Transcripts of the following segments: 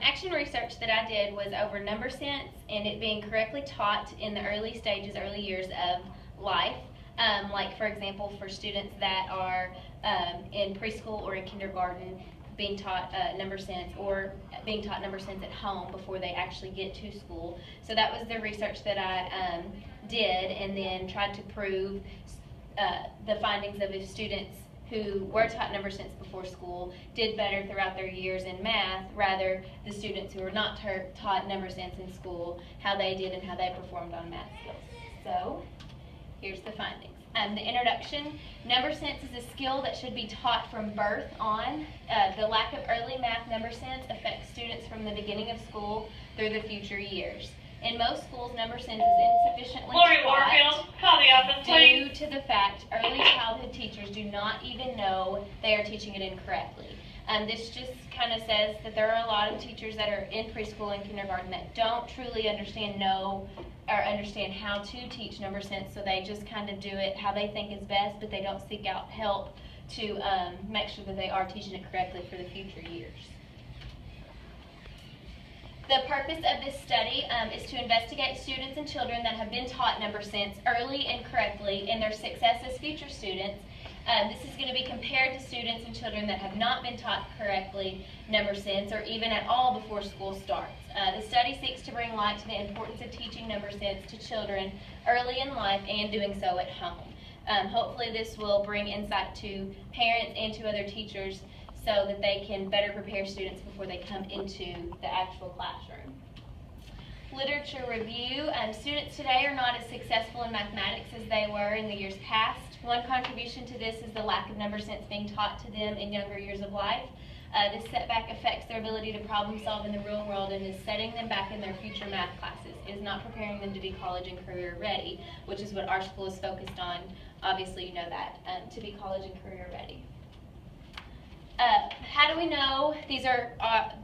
Action research that I did was over number sense and it being correctly taught in the early stages, early years of life. Like for example, for students that are in preschool or in kindergarten, being taught number sense, or being taught number sense at home before they actually get to school. So that was the research that I did, and then tried to prove the findings of if students who were taught number sense before school did better throughout their years in math, rather the students who were not taught number sense in school, how they did and how they performed on math skills. So here's the findings. The introduction: number sense is a skill that should be taught from birth on. The lack of early math number sense affects students from the beginning of school through the future years. In most schools, number sense is insufficiently taught due to the fact early childhood teachers do not even know they are teaching it incorrectly. This just kind of says that there are a lot of teachers that are in preschool and kindergarten that don't truly understand how to teach number sense, so they just kind of do it how they think is best, but they don't seek out help to make sure that they are teaching it correctly for the future years. The purpose of this study is to investigate students and children that have been taught number sense early and correctly and their success as future students. This is going to be compared to students and children that have not been taught correctly number sense or even at all before school starts. The study seeks to bring light to the importance of teaching number sense to children early in life and doing so at home. Hopefully this will bring insight to parents and to other teachers so that they can better prepare students before they come into the actual classroom. Literature review. Students today are not as successful in mathematics as they were in the years past. One contribution to this is the lack of number sense being taught to them in younger years of life. This setback affects their ability to problem solve in the real world and is setting them back in their future math classes. It is not preparing them to be college and career ready, which is what our school is focused on. Obviously you know that, to be college and career ready. How do we know? These are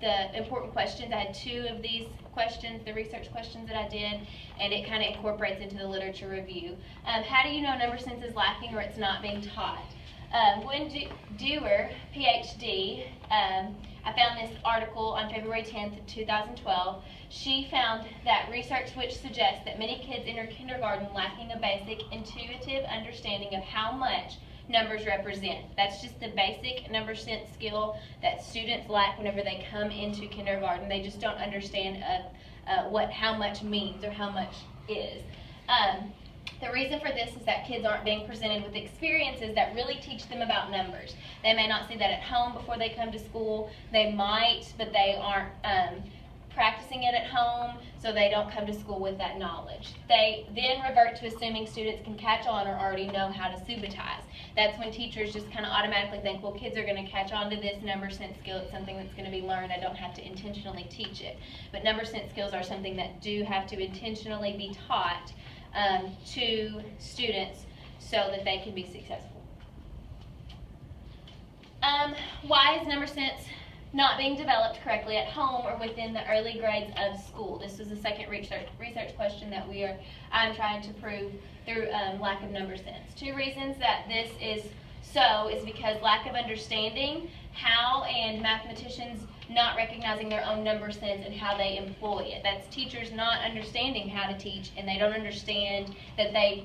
the important questions. I had two of these questions, the research questions that I did, and it kind of incorporates into the literature review. How do you know number sense is lacking or it's not being taught? Gwen Dewar, PhD, I found this article on February 10th, 2012. She found that research which suggests that many kids enter kindergarten lacking a basic intuitive understanding of how much numbers represent. That's just the basic number sense skill that students lack whenever they come into kindergarten. They just don't understand how much means or how much is. The reason for this is that kids aren't being presented with experiences that really teach them about numbers. They may not see that at home before they come to school. They might, but they aren't practicing it at home, so they don't come to school with that knowledge. They then revert to assuming students can catch on or already know how to subitize. That's when teachers just kind of automatically think, well, kids are going to catch on to this number sense skill. It's something that's going to be learned. I don't have to intentionally teach it. But number sense skills are something that do have to intentionally be taught to students so that they can be successful. Why is number sense not being developed correctly at home or within the early grades of school? This is the second research question that I'm trying to prove through lack of number sense. Two reasons that this is so is because lack of understanding how, and mathematicians not recognizing their own number sense and how they employ it. That's teachers not understanding how to teach, and they don't understand that they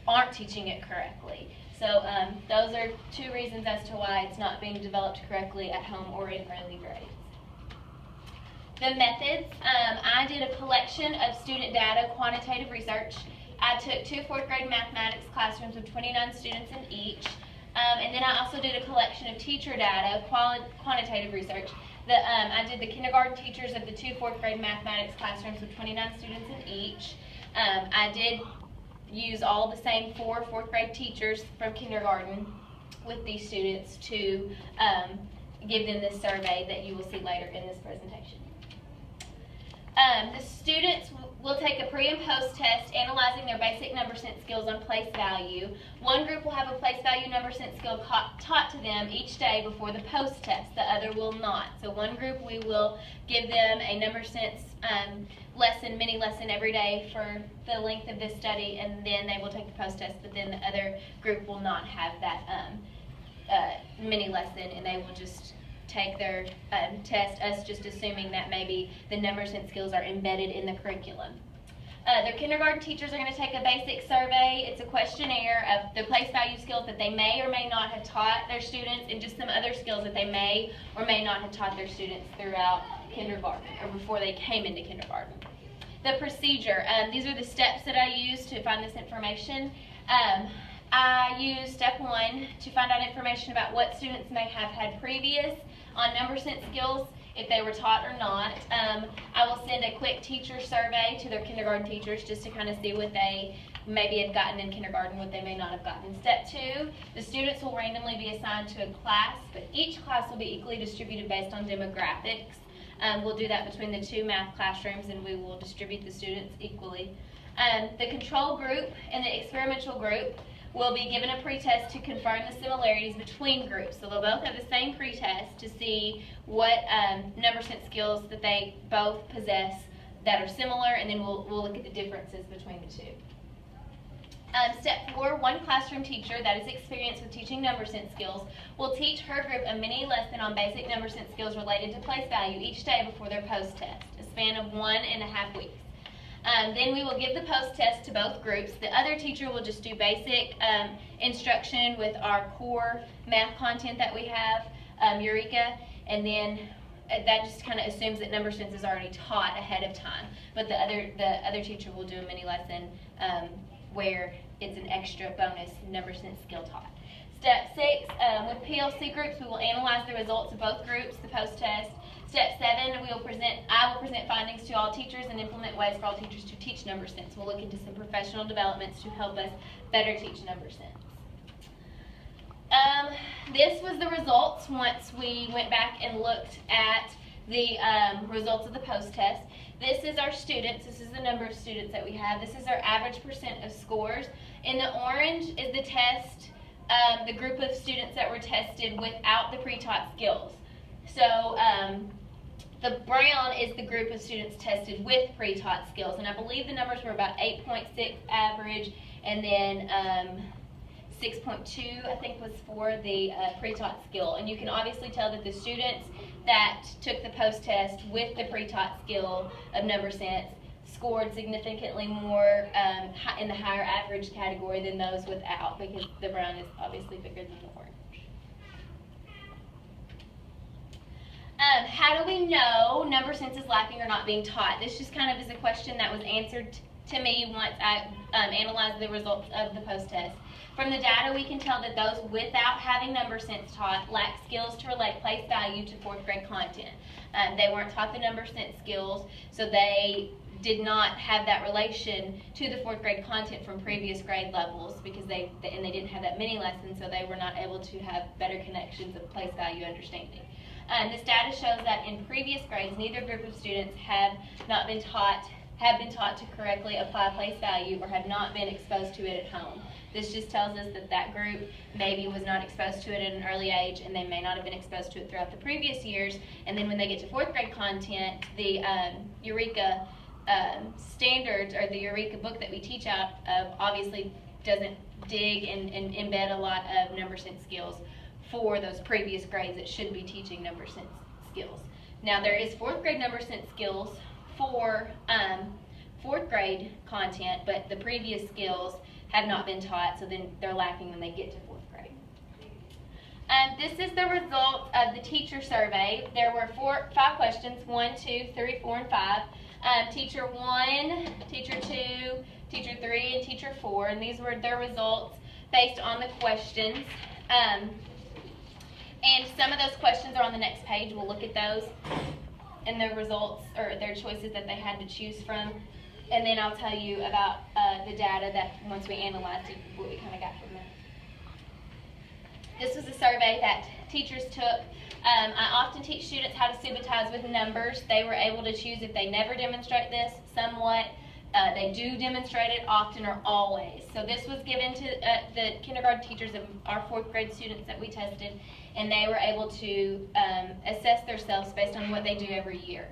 aren't teaching it correctly. So those are two reasons as to why it's not being developed correctly at home or in early grades. The methods, I did a collection of student data, quantitative research. I took two fourth grade mathematics classrooms with 29 students in each. And then I also did a collection of teacher data, quantitative research. I did the kindergarten teachers of the two fourth grade mathematics classrooms with 29 students in each. I did use all the same four fourth grade teachers from kindergarten with these students to give them this survey that you will see later in this presentation. The students will take a pre and post test analyzing their basic number sense skills on place value. One group will have a place value number sense skill taught to them each day before the post test. The other will not. So one group we will give them a number sense mini lesson every day for the length of this study, and then they will take the post test, but then the other group will not have that mini lesson, and they will just take their test, us just assuming that maybe the numbers and skills are embedded in the curriculum. Their kindergarten teachers are going to take a basic survey. It's a questionnaire of the place value skills that they may or may not have taught their students, and just some other skills that they may or may not have taught their students throughout kindergarten or before they came into kindergarten. The procedure, these are the steps that I used to find this information. I used step 1 to find out information about what students may have had previous on number sense skills, if they were taught or not. I will send a quick teacher survey to their kindergarten teachers just to kind of see what they maybe had gotten in kindergarten, what they may not have gotten. Step 2, the students will randomly be assigned to a class, but each class will be equally distributed based on demographics. We'll do that between the 2 math classrooms, and we will distribute the students equally. The control group and the experimental group will be given a pretest to confirm the similarities between groups. So they'll both have the same pretest to see what number sense skills that they both possess that are similar, and then we'll look at the differences between the 2. Step 4, one classroom teacher that is experienced with teaching number sense skills will teach her group a mini lesson on basic number sense skills related to place value each day before their post-test, a span of 1.5 weeks. Then we will give the post-test to both groups. The other teacher will just do basic instruction with our core math content that we have, Eureka, and then that just kind of assumes that number sense is already taught ahead of time. But the other teacher will do a mini lesson where it's an extra bonus number sense skill taught. Step 6, with PLC groups, we will analyze the results of both groups, the post-test. Step 7, I will present findings to all teachers and implement ways for all teachers to teach number sense. We'll look into some professional developments to help us better teach number sense. This was the results once we went back and looked at the results of the post-test. This is our students. This is the number of students that we have. This is our average percent of scores. In the orange is the test, the group of students that were tested without the pre-taught skills. So the brown is the group of students tested with pre-taught skills, and I believe the numbers were about 8.6 average, and then 6.2 I think was for the pre-taught skill. And you can obviously tell that the students that took the post-test with the pre-taught skill of number sense scored significantly more in the higher average category than those without, because the brown is obviously bigger than the orange. How do we know number sense is lacking or not being taught? This just kind of is a question that was answered to me once I analyzed the results of the post-test. From the data, we can tell that those without having number sense taught lack skills to relate place value to 4th grade content. They weren't taught the number sense skills, so they did not have that relation to the 4th grade content from previous grade levels, because they didn't have that mini lesson, so they were not able to have better connections of place value understanding. This data shows that in previous grades, neither group of students have been taught to correctly apply place value or have not been exposed to it at home. This just tells us that that group maybe was not exposed to it at an early age, and they may not have been exposed to it throughout the previous years. And then when they get to 4th grade content, the Eureka standards, or the Eureka book that we teach out of, obviously doesn't dig and embed a lot of number sense skills for those previous grades that should be teaching number sense skills. Now there is 4th grade number sense skills for 4th grade content, but the previous skills have not been taught, so then they're lacking when they get to 4th grade. This is the result of the teacher survey. There were 5 questions, 1, 2, 3, 4, and 5. Teacher 1, Teacher 2, Teacher 3, and Teacher 4, and these were their results based on the questions. And some of those questions are on the next page. We'll look at those and their results, or their choices that they had to choose from. And then I'll tell you about the data that once we analyzed it, what we kind of got from that. This was a survey that teachers took. I often teach students how to subitize with numbers. They were able to choose if they never demonstrate this, somewhat. They do demonstrate it often or always. So this was given to the kindergarten teachers of our 4th grade students that we tested, and they were able to assess themselves based on what they do every year.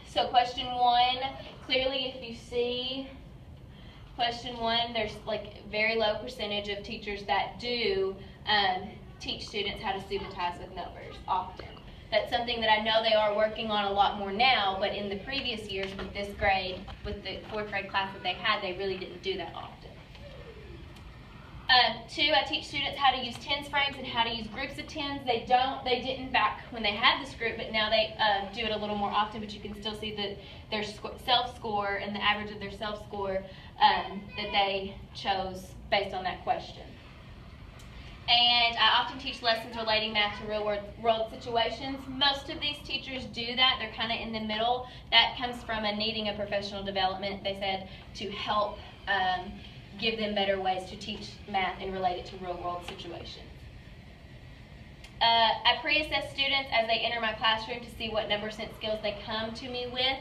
So question 1, clearly if you see question 1, there's like very low percentage of teachers that do teach students how to subitize with numbers often. That's something that I know they are working on a lot more now, but in the previous years with this grade, with the 4th grade class that they had, they really didn't do that often. 2, I teach students how to use tens frames and how to use groups of tens. They didn't back when they had this group, but now they do it a little more often, but you can still see their self-score and the average of their self-score that they chose based on that question. And I often teach lessons relating math to real-world situations. Most of these teachers do that. They're kind of in the middle. That comes from a needing a professional development, they said, to help give them better ways to teach math and relate it to real-world situations. I pre-assess students as they enter my classroom to see what number sense skills they come to me with.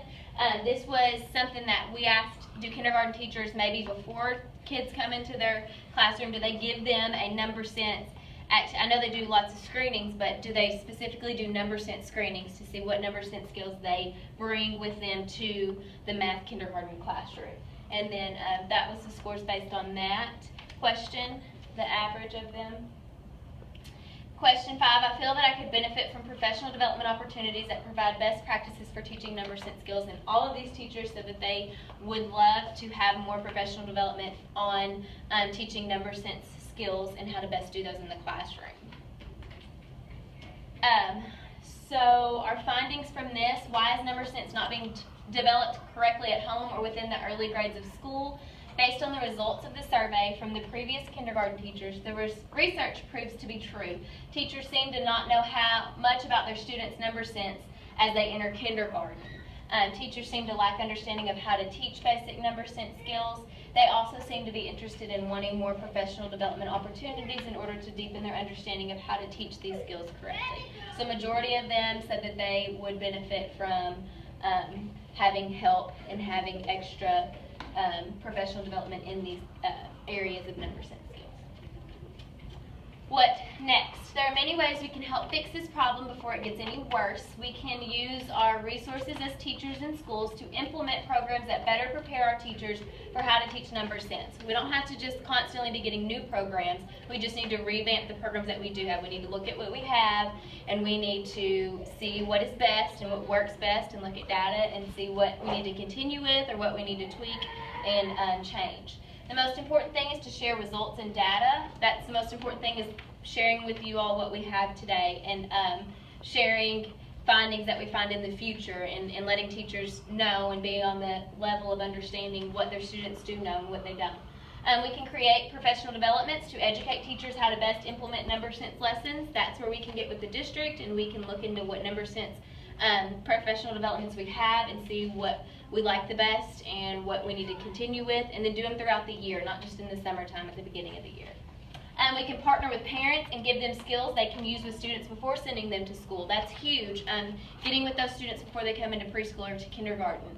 This was something that we asked, do kindergarten teachers maybe before kids come into their classroom, do they give them a number sense? I know they do lots of screenings, but do they specifically do number sense screenings to see what number sense skills they bring with them to the math kindergarten classroom? And then that was the scores based on that question, the average of them. Question 5, I feel that I could benefit from professional development opportunities that provide best practices for teaching number sense skills. And all of these teachers said that they would love to have more professional development on teaching number sense skills and how to best do those in the classroom. So our findings from this, why is number sense not being developed correctly at home or within the early grades of school? Based on the results of the survey from the previous kindergarten teachers, the research proves to be true. Teachers seem to not know how much about their students' number sense as they enter kindergarten. Teachers seem to lack understanding of how to teach basic number sense skills. They also seem to be interested in wanting more professional development opportunities in order to deepen their understanding of how to teach these skills correctly. So majority of them said that they would benefit from having help and having extra professional development in these areas of number sense skills. What next? There are many ways we can help fix this problem before it gets any worse. We can use our resources as teachers in schools to implement programs that better prepare our teachers for how to teach number sense. We don't have to just constantly be getting new programs. We just need to revamp the programs that we do have. We need to look at what we have, and we need to see what is best and what works best, and look at data and see what we need to continue with or what we need to tweak and change. The most important thing is to share results and data. That's the most important thing, is sharing with you all what we have today, and sharing findings that we find in the future, and letting teachers know and be on the level of understanding what their students do know and what they don't. We can create professional developments to educate teachers how to best implement number sense lessons. That's where we can get with the district, and we can look into what number sense professional developments we have and see what we like the best and what we need to continue with, and then do them throughout the year, not just in the summertime at the beginning of the year. We can partner with parents and give them skills they can use with students before sending them to school. That's huge. Getting with those students before they come into preschool or to kindergarten.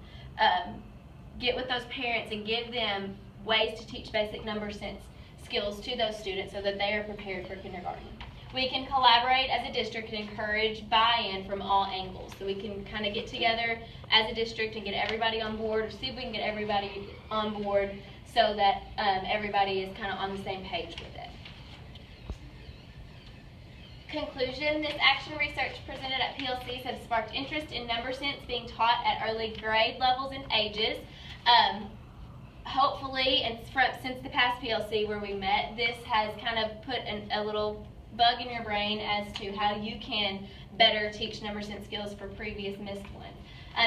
Get with those parents and give them ways to teach basic number sense skills to those students so that they are prepared for kindergarten. We can collaborate as a district and encourage buy-in from all angles. So we can kind of get together as a district and get everybody on board, or see if we can get everybody on board so that everybody is kind of on the same page with it. Conclusion, this action research presented at PLCs have sparked interest in number sense being taught at early grade levels and ages. Hopefully, and since the past PLC where we met, this has kind of put a little bug in your brain as to how you can better teach number sense skills for previous missed ones.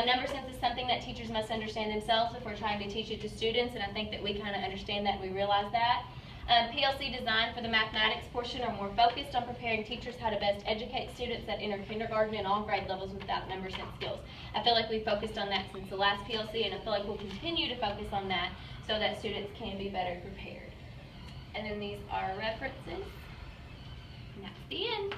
Number sense is something that teachers must understand themselves if we're trying to teach it to students, and I think that we kind of understand that and we realize that. PLC designed for the mathematics portion are more focused on preparing teachers how to best educate students that enter kindergarten and all grade levels without number sense skills. I feel like we focused on that since the last PLC, and I feel like we'll continue to focus on that so that students can be better prepared. And then these are references. And that's the end.